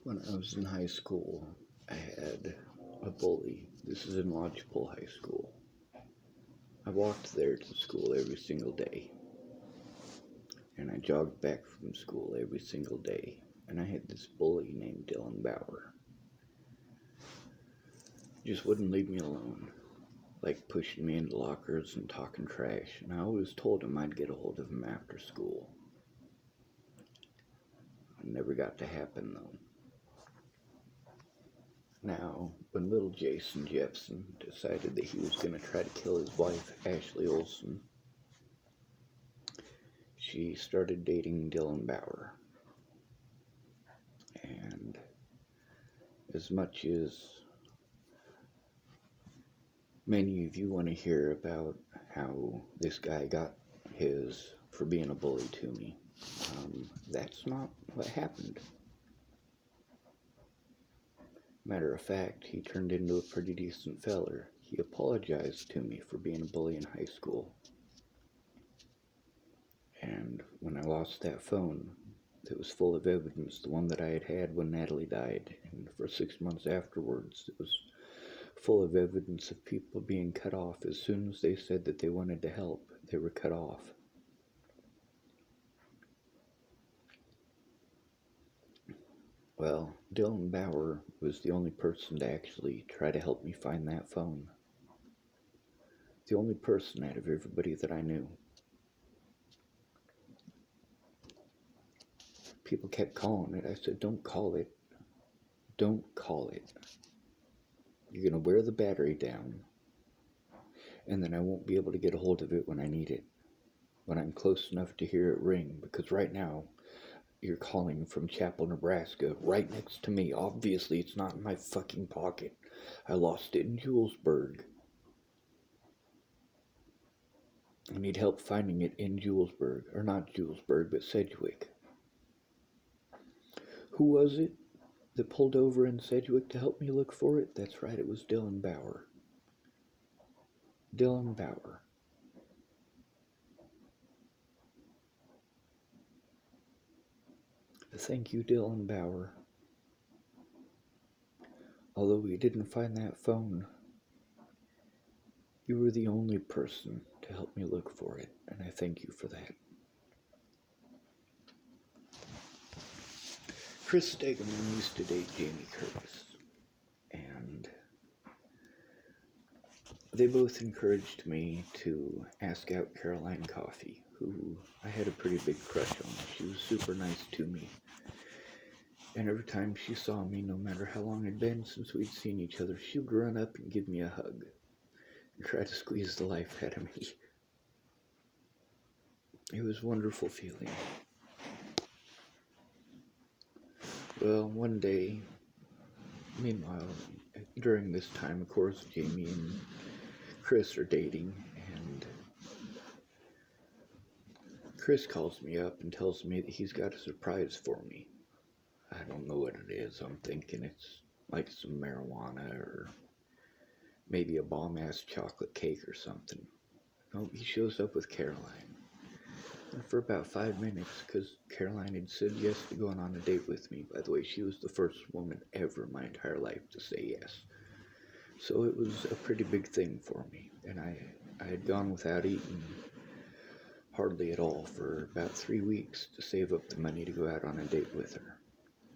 When I was in high school, I had a bully. This is in Lodgepole High School. I walked there to school every single day, and I jogged back from school every single day. And I had this bully named Dylan Bauer. He just wouldn't leave me alone, like pushing me into lockers and talking trash, and I always told him I'd get a hold of him after school. It never got to happen, though. Now, when little Jason Jeffson decided that he was going to try to kill his wife, Ashley Olsen, she started dating Dylan Bauer. And as much as many of you want to hear about how this guy got his for being a bully to me, that's not what happened. Matter of fact, he turned into a pretty decent feller. He apologized to me for being a bully in high school. And when I lost that phone that was full of evidence, the one that I had when Natalie died, and for 6 months afterwards, it was full of evidence of people being cut off. As soon as they said that they wanted to help, they were cut off. Well, Dylan Bauer was the only person to actually try to help me find that phone. The only person out of everybody that I knew. People kept calling it. I said, don't call it. Don't call it. You're going to wear the battery down, and then I won't be able to get a hold of it when I need it, when I'm close enough to hear it ring, because right now, you're calling from Chapel, Nebraska, right next to me. Obviously, it's not in my fucking pocket. I lost it in Julesburg. I need help finding it in Julesburg, or not Julesburg, but Sedgwick. Who was it that pulled over in Sedgwick to help me look for it? That's right, it was Dylan Bauer. Dylan Bauer. Thank you, Dylan Bauer. Although we didn't find that phone, you were the only person to help me look for it, and I thank you for that. Chris Stegeman used to date Jamie Curtis, and they both encouraged me to ask out Caroline Coffey, who I had a pretty big crush on. She was super nice to me. And every time she saw me, no matter how long it'd been since we'd seen each other, she would run up and give me a hug and try to squeeze the life out of me. It was a wonderful feeling. Well, one day, meanwhile, during this time, of course, Jamie and Chris are dating, and Chris calls me up and tells me that he's got a surprise for me. I don't know what it is. I'm thinking it's like some marijuana or maybe a bomb-ass chocolate cake or something. No, he shows up with Caroline. And for about 5 minutes, because Caroline had said yes to going on a date with me. By the way, she was the first woman ever in my entire life to say yes. So it was a pretty big thing for me. And I had gone without eating hardly at all for about 3 weeks to save up the money to go out on a date with her.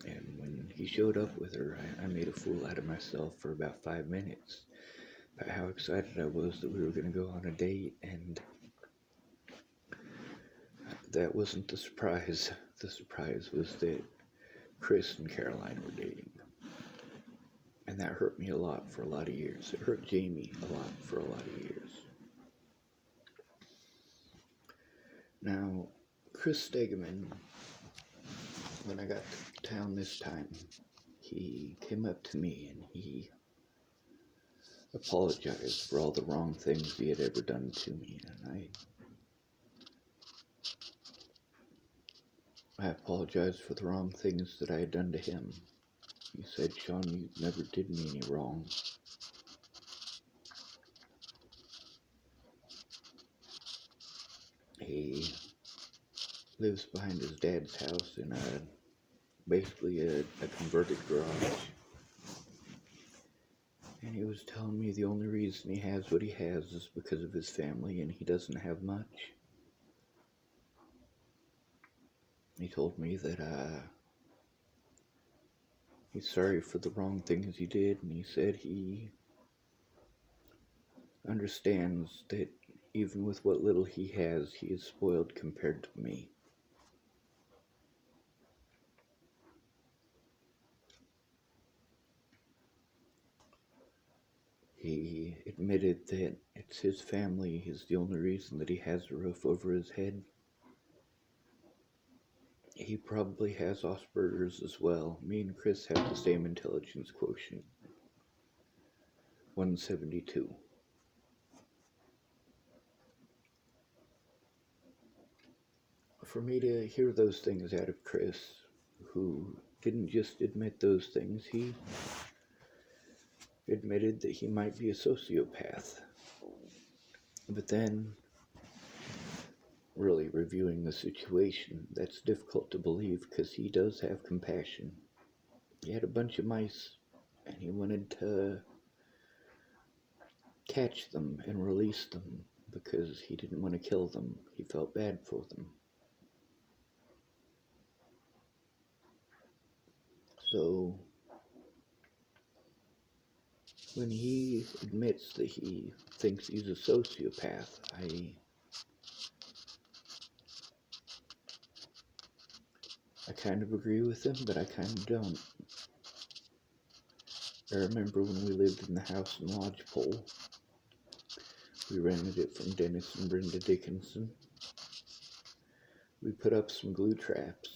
And when he showed up with her, I made a fool out of myself for about 5 minutes about how excited I was that we were going to go on a date, and that wasn't the surprise. The surprise was that Chris and Caroline were dating. And that hurt me a lot for a lot of years. It hurt Jamie a lot for a lot of years. Now, Chris Stegeman, when I got to town this time, he came up to me and he apologized for all the wrong things he had ever done to me. And I apologized for the wrong things that I had done to him. He said, Sean, you never did me any wrong. He lives behind his dad's house in a basically a converted garage. And he was telling me the only reason he has what he has is because of his family, and he doesn't have much. He told me that he's sorry for the wrong things he did, and he said he understands that even with what little he has, he is spoiled compared to me. He admitted that it's his family is the only reason that he has a roof over his head. He probably has Asperger's as well. Me and Chris have the same intelligence quotient, 172. For me to hear those things out of Chris, who didn't just admit those things, he admitted that he might be a sociopath. But then, really reviewing the situation, that's difficult to believe because he does have compassion. He had a bunch of mice, and he wanted to catch them and release them because he didn't want to kill them. He felt bad for them. So, when he admits that he thinks he's a sociopath, I kind of agree with him, but I kind of don't. I remember when we lived in the house in Lodgepole, we rented it from Dennis and Brenda Dickinson. We put up some glue traps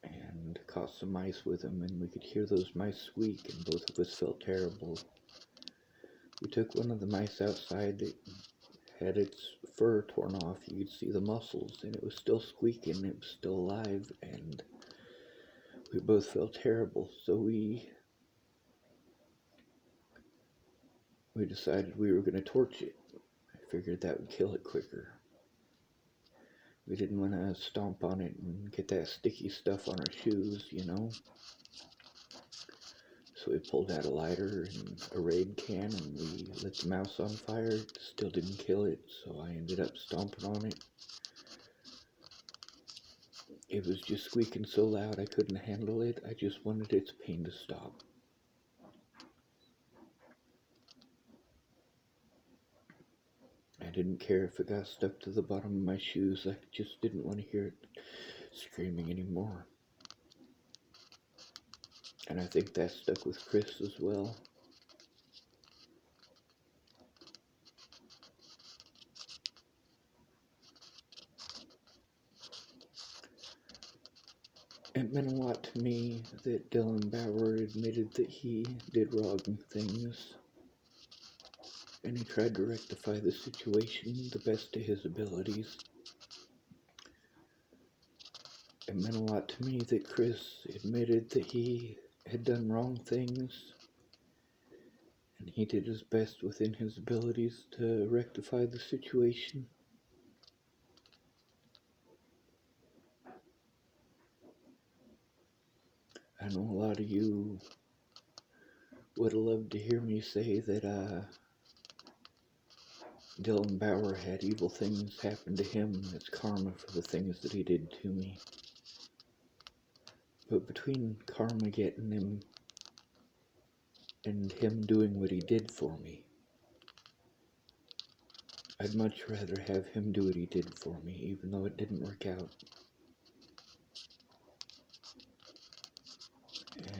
and caught some mice with them, and we could hear those mice squeak, and both of us felt terrible. We took one of the mice outside that had its fur torn off. You could see the muscles, and it was still squeaking, it was still alive, and we both felt terrible. So we decided we were going to torch it. I figured that would kill it quicker. We didn't want to stomp on it and get that sticky stuff on our shoes, you know. So we pulled out a lighter and a Raid can, and we lit the mouse on fire. It still didn't kill it, so I ended up stomping on it. It was just squeaking so loud I couldn't handle it. I just wanted its pain to stop. I didn't care if it got stuck to the bottom of my shoes. I just didn't want to hear it screaming anymore. And I think that stuck with Chris as well. It meant a lot to me that Dylan Bauer admitted that he did wrong things, and he tried to rectify the situation the best of his abilities. It meant a lot to me that Chris admitted that he had done wrong things, and he did his best within his abilities to rectify the situation. I know a lot of you would have loved to hear me say that Dylan Bauer had evil things happen to him. It's karma for the things that he did to me. But between karma getting him and him doing what he did for me, I'd much rather have him do what he did for me, even though it didn't work out.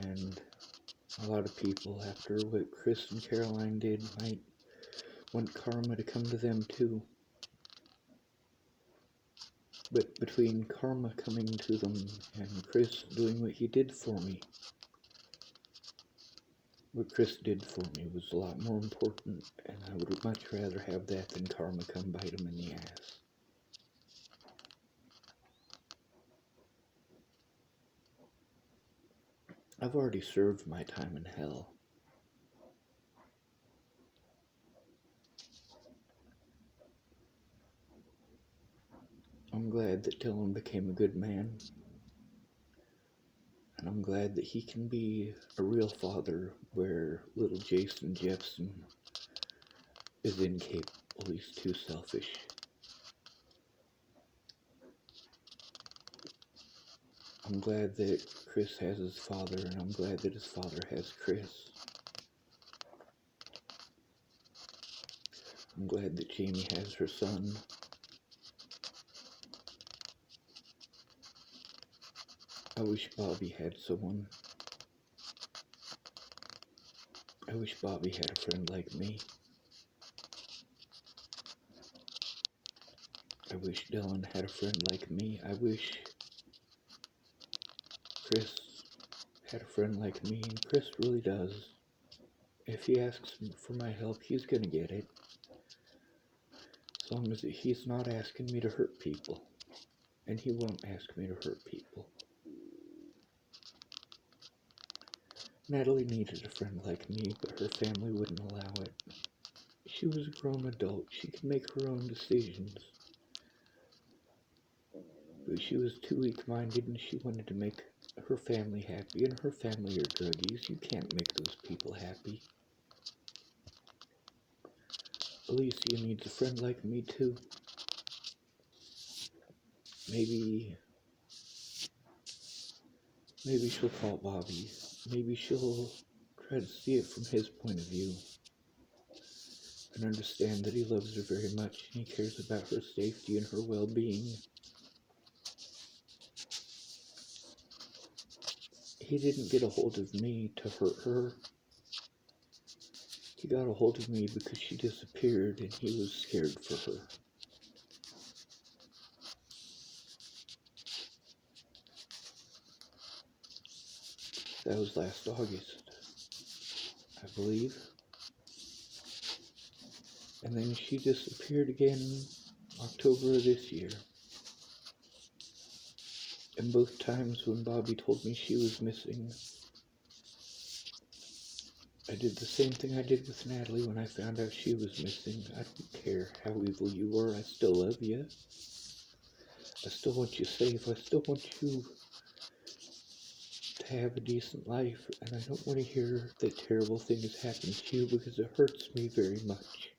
And a lot of people, after what Chris and Caroline did, might want karma to come to them too. But between karma coming to them and Chris doing what he did for me, what Chris did for me was a lot more important, and I would much rather have that than karma come bite him in the ass. I've already served my time in hell. I'm glad that Dylan became a good man. And I'm glad that he can be a real father where little Jason Jeffson is incapable. He's too selfish. I'm glad that Chris has his father, and I'm glad that his father has Chris. I'm glad that Jamie has her son. I wish Bobby had someone. I wish Bobby had a friend like me. I wish Dylan had a friend like me. I wish Chris had a friend like me, and Chris really does. If he asks for my help, he's gonna get it. As long as he's not asking me to hurt people. And he won't ask me to hurt people. Natalie needed a friend like me, but her family wouldn't allow it. She was a grown adult. She could make her own decisions. But she was too weak-minded, and she wanted to make her family happy, and her family are druggies. You can't make those people happy. Alicia needs a friend like me, too. Maybe she'll call Bobby. Maybe she'll try to see it from his point of view. And understand that he loves her very much, and he cares about her safety and her well-being. He didn't get a hold of me to hurt her. He got a hold of me because she disappeared, and he was scared for her. That was last August, I believe. And then she disappeared again October of this year. And both times when Bobby told me she was missing, I did the same thing I did with Natalie when I found out she was missing. I don't care how evil you were, I still love you. I still want you safe. I still want you to have a decent life. And I don't want to hear that terrible thing has happened to you because it hurts me very much.